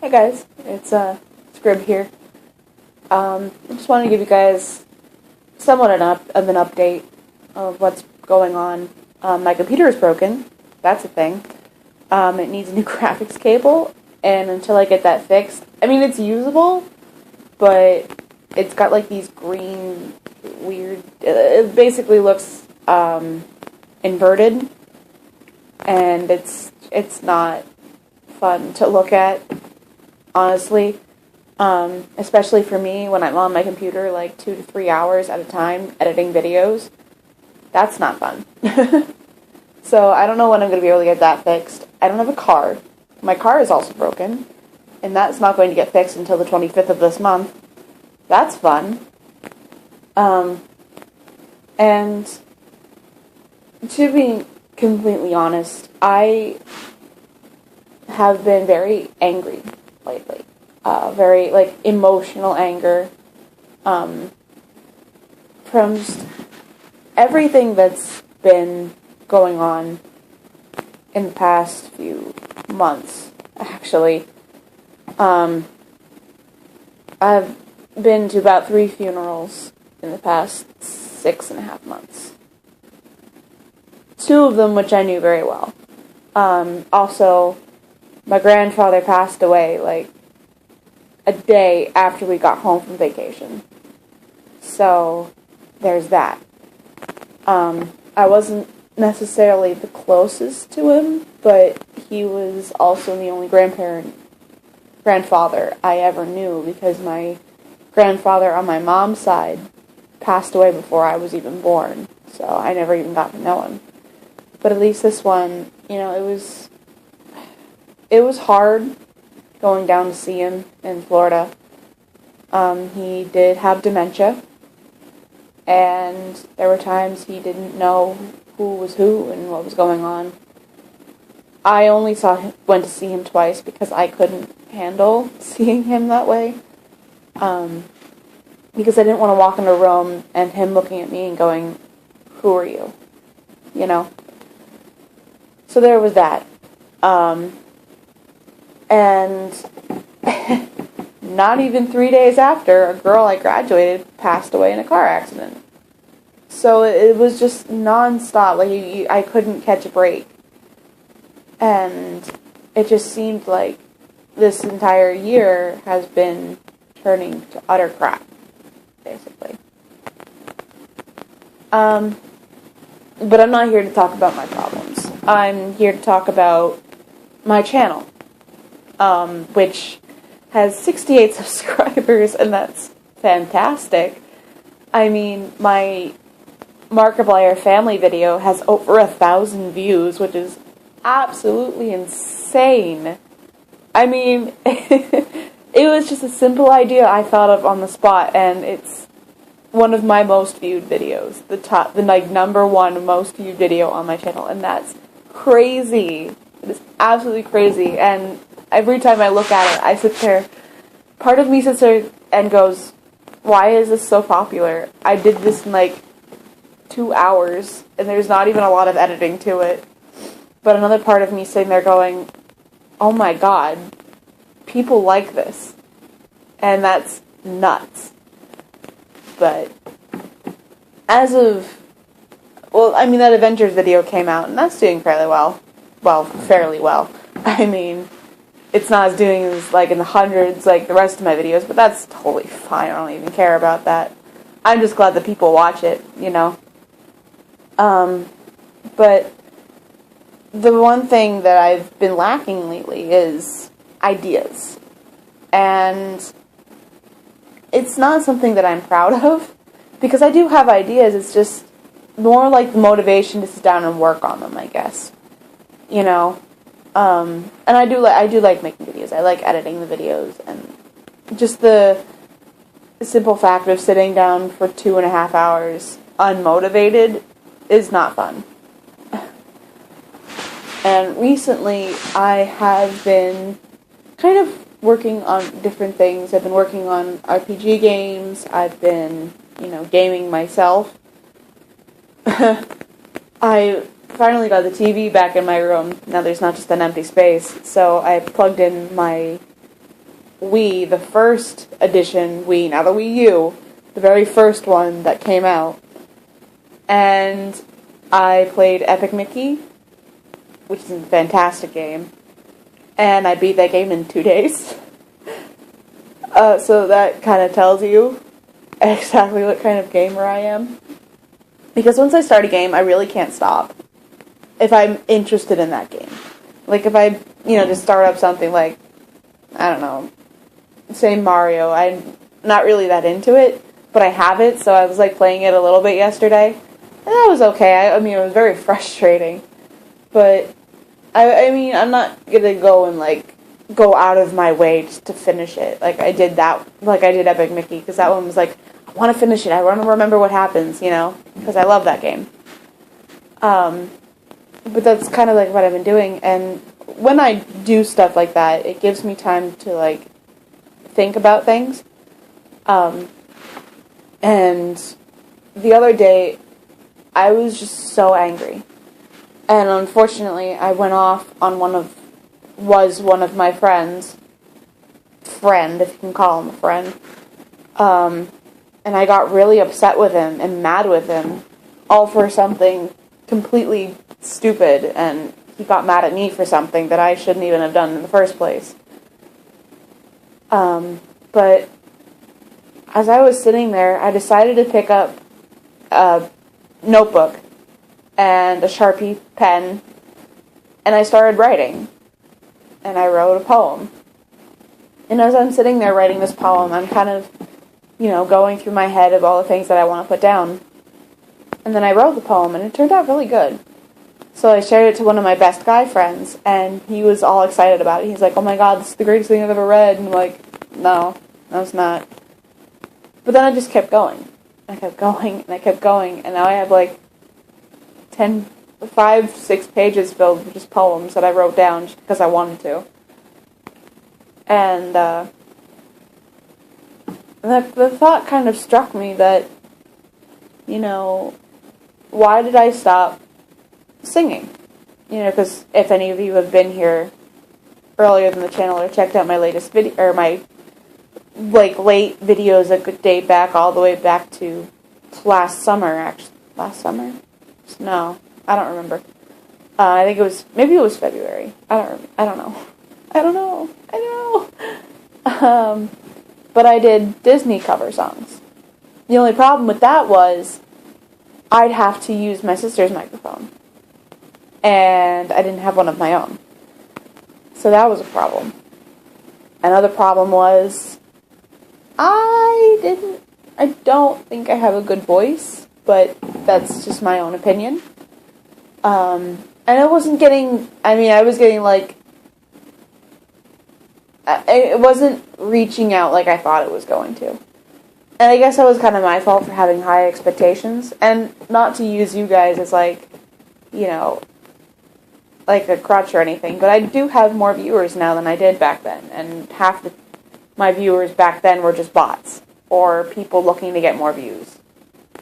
Hey guys, it's Scrib here. I just wanted to give you guys somewhat of an update of what's going on. My computer is broken. That's a thing. It needs a new graphics cable, and until I get that fixed, I mean, it's usable, but it's got like these green, weird. It basically looks inverted, and it's not fun to look at, honestly. Especially for me when I'm on my computer like 2 to 3 hours at a time editing videos. That's not fun. So I don't know when I'm going to be able to get that fixed. I don't have a car. My car is also broken, and that's not going to get fixed until the 25th of this month. That's fun. And to be completely honest, I have been very angry lately. Very, like, emotional anger, from just everything that's been going on in the past few months, actually. I've been to about 3 funerals in the past 6.5 months. 2 of them which I knew very well. Also, my grandfather passed away, like, a day after we got home from vacation. So, there's that. I wasn't necessarily the closest to him, but he was also the only grandfather I ever knew, because my grandfather on my mom's side passed away before I was even born, so I never even got to know him. But at least this one, it was hard going down to see him in Florida. He did have dementia, and there were times he didn't know who was who and what was going on. I only went to see him twice because I couldn't handle seeing him that way. Because I didn't want to walk in a room and him looking at me and going, "Who are you?" So there was that. And not even 3 days after, a girl I graduated passed away in a car accident. So it was just non-stop. Like, I couldn't catch a break. And it just seemed like this entire year has been turning to utter crap, basically. But I'm not here to talk about my problems. I'm here to talk about my channel, which has 68 subscribers, and that's fantastic. I mean, my Markiplier family video has over 1,000 views, which is absolutely insane. I mean, it was just a simple idea I thought of on the spot, and it's one of my most viewed videos. The #1 most viewed video on my channel, and that's crazy. It is absolutely crazy, and every time I look at it, I sit there, part of me sits there and goes, why is this so popular? I did this in like 2 hours, and there's not even a lot of editing to it. But another part of me sitting there going, oh my god, people like this. And that's nuts. But that Avengers video came out, and that's doing fairly well. Well, fairly well. I mean, it's not as doing as, like, in the hundreds like the rest of my videos, but that's totally fine. I don't even care about that. I'm just glad that people watch it, But the one thing that I've been lacking lately is ideas. And it's not something that I'm proud of, because I do have ideas. It's just more like the motivation to sit down and work on them, I guess. And I do like making videos. I like editing the videos, and just the simple fact of sitting down for 2.5 hours unmotivated is not fun. And recently, I have been kind of working on different things. I've been working on RPG games. I've been, gaming myself. I finally got the TV back in my room. Now there's not just an empty space. So I plugged in my Wii, the first edition Wii, now the Wii U, the very first one that came out. And I played Epic Mickey, which is a fantastic game. And I beat that game in 2 days. So that kind of tells you exactly what kind of gamer I am. Because once I start a game, I really can't stop. If I'm interested in that game. Like, if I, just start up something like, I don't know, say Mario, I'm not really that into it, but I have it, so I was, playing it a little bit yesterday, and that was okay. I mean, it was very frustrating, but, I'm not gonna go and, go out of my way just to finish it. I did Epic Mickey, because that one was, I want to finish it, I want to remember what happens, because I love that game. But that's kind of what I've been doing, and when I do stuff like that, it gives me time to think about things. And the other day, I was just so angry, and unfortunately, I went off on one of my friend, if you can call him a friend, and I got really upset with him and mad with him, all for something completely stupid, and he got mad at me for something that I shouldn't even have done in the first place. But as I was sitting there, I decided to pick up a notebook and a Sharpie pen, and I started writing. And I wrote a poem. And as I'm sitting there writing this poem, I'm kind of, going through my head of all the things that I want to put down. And then I wrote the poem, and it turned out really good. So I shared it to one of my best guy friends, and he was all excited about it. He's like, oh my god, this is the greatest thing I've ever read. And I'm like, no, it's not. But then I just kept going. I kept going, and I kept going, and now I have 6 pages filled with just poems that I wrote down just because I wanted to. And the thought kind of struck me that, why did I stop singing? Because if any of you have been here earlier than the channel or checked out my latest video, or my, late videos that could date back all the way back to last summer, actually. Last summer? No, I don't remember. I think maybe it was February. I don't know. But I did Disney cover songs. The only problem with that was I'd have to use my sister's microphone. And I didn't have one of my own. So that was a problem. Another problem was I don't think I have a good voice, but that's just my own opinion. And I wasn't getting, I was getting it wasn't reaching out like I thought it was going to. And I guess that was kind of my fault for having high expectations, and not to use you guys as a crutch or anything, but I do have more viewers now than I did back then, and half my viewers back then were just bots, or people looking to get more views,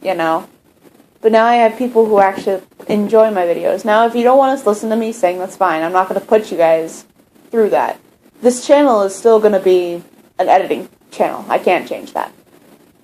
But now I have people who actually enjoy my videos. Now, if you don't want to listen to me sing, that's fine. I'm not going to put you guys through that. This channel is still going to be an editing channel. I can't change that.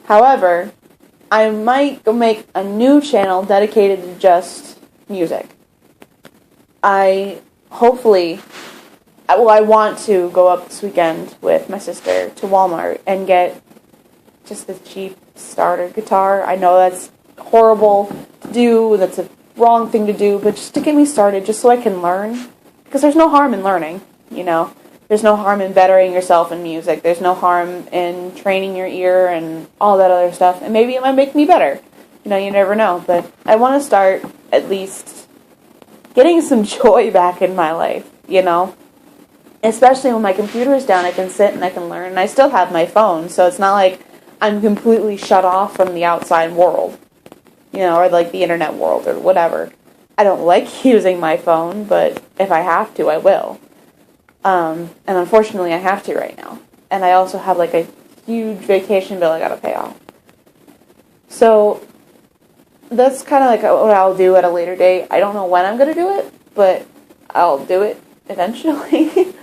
However, I might go make a new channel dedicated to just music. I want to go up this weekend with my sister to Walmart and get just the cheap starter guitar. I know that's horrible to do, that's a wrong thing to do, but just to get me started, just so I can learn. Because there's no harm in learning, There's no harm in bettering yourself in music. There's no harm in training your ear and all that other stuff. And maybe it might make me better. You never know. But I want to start at least getting some joy back in my life, Especially when my computer is down, I can sit and I can learn. And I still have my phone, so it's not like I'm completely shut off from the outside world, or the internet world or whatever. I don't like using my phone, but if I have to, I will. And unfortunately, I have to right now. And I also have a huge vacation bill I gotta pay off. So that's kind of what I'll do at a later date. I don't know when I'm gonna do it, but I'll do it eventually.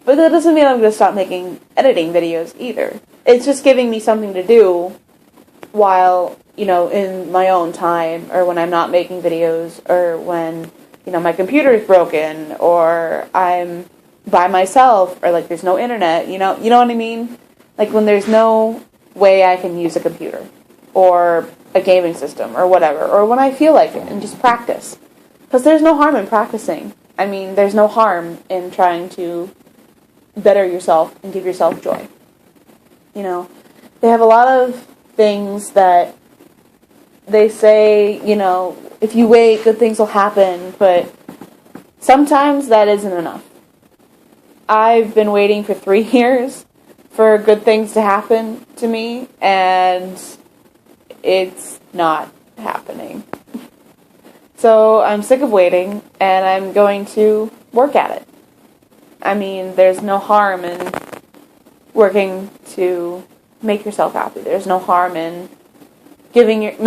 But that doesn't mean I'm going to stop making editing videos either. It's just giving me something to do while, in my own time, or when I'm not making videos, or when, my computer is broken, or I'm by myself, or, there's no internet, you know what I mean? Like, when there's no way I can use a computer, or a gaming system, or whatever, or when I feel like it, and just practice. Because there's no harm in practicing. I mean, there's no harm in trying to better yourself and give yourself joy. They have a lot of things that they say, if you wait, good things will happen, but sometimes that isn't enough. I've been waiting for 3 years for good things to happen to me, and it's not happening. So I'm sick of waiting, and I'm going to work at it. I mean, there's no harm in working to make yourself happy. There's no harm in there's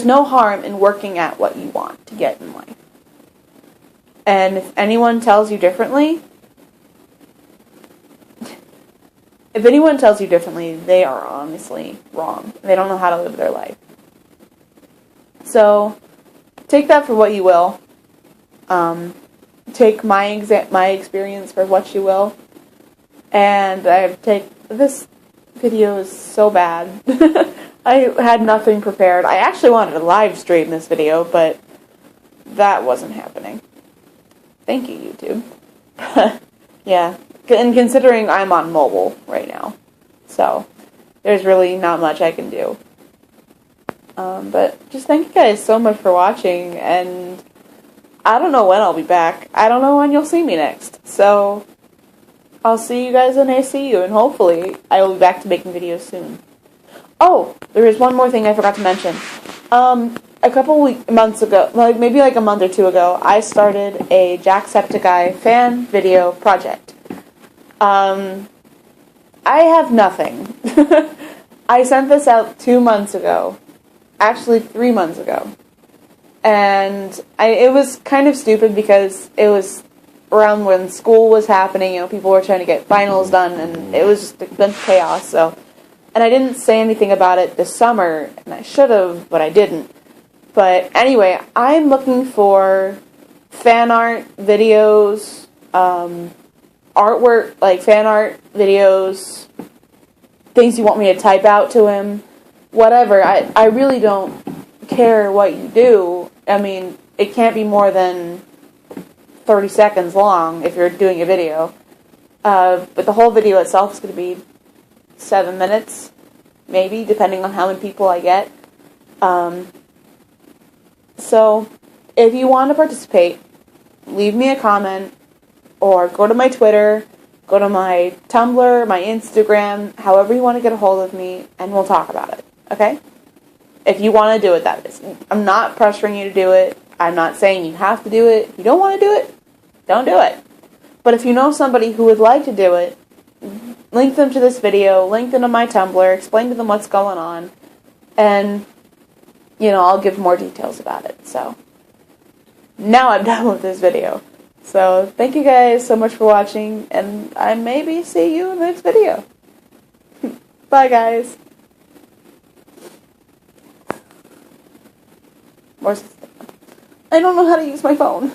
no harm in working at what you want to get in life. And if anyone tells you differently, they are honestly wrong. They don't know how to live their life. So, take that for what you will. Take my experience for what you will. And this video is so bad. I had nothing prepared. I actually wanted to live stream this video, but that wasn't happening. Thank you, YouTube. Yeah, and considering I'm on mobile right now, so there's really not much I can do. But just thank you guys so much for watching, and I don't know when I'll be back. I don't know when you'll see me next, so I'll see you guys when I see you, and hopefully I will be back to making videos soon. Oh, there is one more thing I forgot to mention. A couple months ago, maybe a month or 2 ago, I started a Jacksepticeye fan video project. I have nothing. I sent this out 2 months ago. Actually, 3 months ago. And it was kind of stupid because it was around when school was happening, people were trying to get finals done, and it was just a bunch of chaos, so. And I didn't say anything about it this summer, and I should have, but I didn't. But anyway, I'm looking for fan art videos, artwork, fan art videos, things you want me to type out to him, whatever. I really don't care what you do. I mean, it can't be more than 30 seconds long if you're doing a video. But the whole video itself is going to be 7 minutes, maybe, depending on how many people I get. So, if you want to participate, leave me a comment, or go to my Twitter, go to my Tumblr, my Instagram, however you want to get a hold of me, and we'll talk about it, okay? If you want to do it, that is. I'm not pressuring you to do it. I'm not saying you have to do it. If you don't want to do it, don't do it. But if you know somebody who would like to do it, link them to this video, link them to my Tumblr, explain to them what's going on, and, I'll give more details about it. So, now I'm done with this video. So, thank you guys so much for watching, and I maybe see you in the next video. Bye, guys. I don't know how to use my phone.